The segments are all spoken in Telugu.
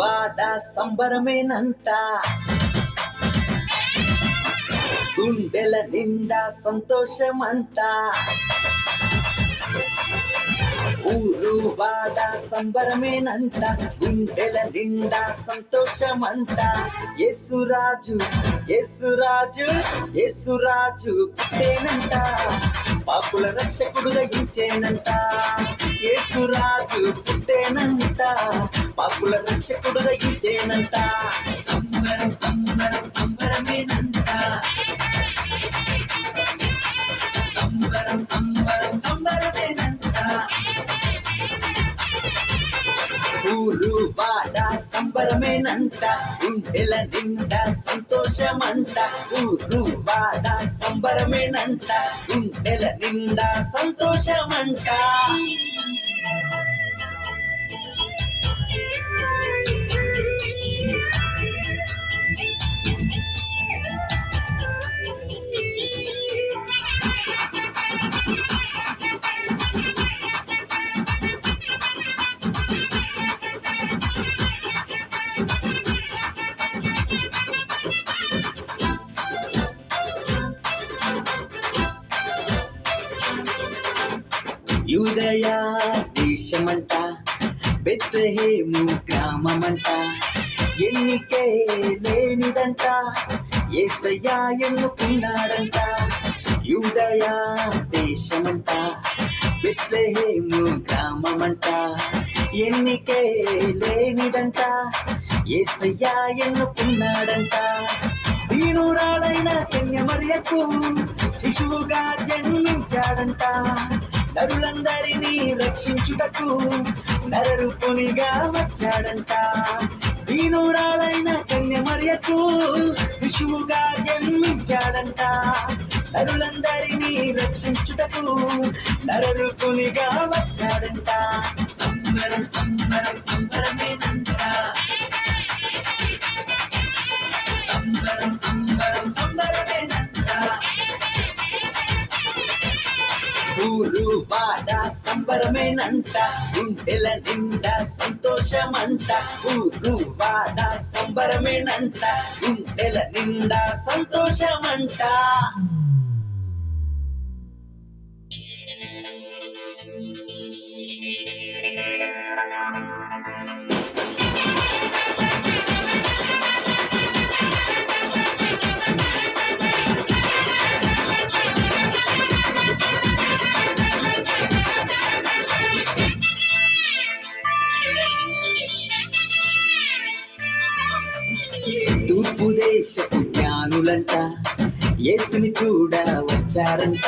వాడ సంబరమేనంట, గుండెల నిండా సంతోషమంట. ఊరు వాడ సంబరమేనంట, గుండెల నిండా సంతోషమంట. యేసురాజు యేసురాజు యేసురాజు పుట్టేనంట, పాపుల రక్షకుడు దయించేనంట. యేసురాజు పుట్టేనంట, పాపుల రక్షకుడు దయించేనంట. సంబరం సంబరం సంబరమేనంట, సంబరం సంబరం సంబరమేనంట. ఊరు వాడ సంబరమేనంట, గుండెల నిండా సంతోషమంట. ఊరు వాడ సంబరమేనంట, గుండెల నిండా సంతోషమంట. యూదయా దేశమంట, బెత్లెహేము గ్రామమంట, ఎన్నికే లేనిదంట, యేసయ్య ఎన్నుకున్నాడంట. యూదయా దేశమంట, బెత్లెహేము గ్రామమంట, ఎన్నికే లేనిదంట, యేసయ్య ఎన్నుకున్నాడంట. దీనురాలైన కన్యమరియకు శిశువుగా జన్మించాడంట, నరులందరినీ రక్షించుటకు నరరూపునిగా వచ్చాడంట. దీనురాలైన కన్యమరియకు శిశువుగా జన్మించాడంట, నరులందరినీ రక్షించుటకు నరరూపునిగా వచ్చాడంట. సంబరం సంబరం సంబరమేనంట, సంబరం సంబరం సంబరమేనంట. ఊరు వాడ సంబరమేనంట, గుండెల నిండా సంతోషమంట. ఊరు వాడ సంబరమేనంట, గుండెల నిండా సంతోషమంట. తూర్పు దేశపు జ్ఞానులంట, యేసుని చూడ వచ్చారంట.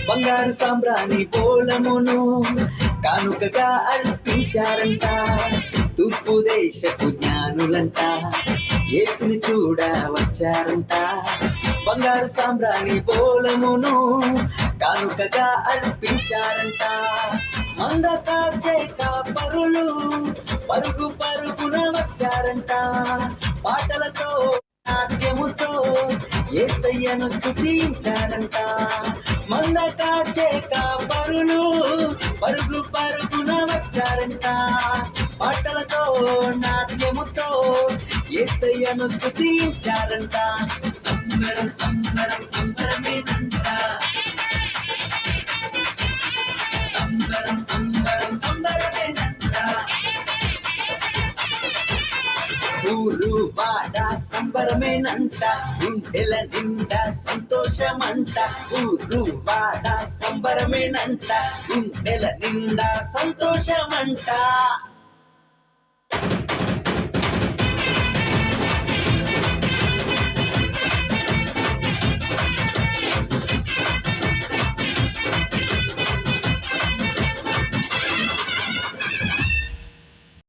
బంగారు సాంబ్రాణి బోళమును కానుకగా అర్పించారంట. తూర్పు దేశపు జ్ఞానులంట, యేసుని చూడ వచ్చారంట. బంగారు సాంబ్రాణి బోళమును కానుకగా అర్పించారంట. మంద కాచే కాపరులు పరుగు పరుగున వచ్చారంట. పాటలతో నాట్యముతో యేసయ్యను స్తుతించారంట. మంద కాచే కాపరులు పరుగు పరుగున వచ్చారంట. పాటలతో నాట్యముతో యేసయ్యను స్తుతించారంట. సంబరం సంబరం సంబరమేనంట, సంబరం సంబరం సంబరమేనంట. ఊరు వాడ సంబరమేనంట, గుండెల నిండా సంతోషమంట. ఊరు వాడ సంబరమేనంట, గుండెల నిండా సంతోషమంట.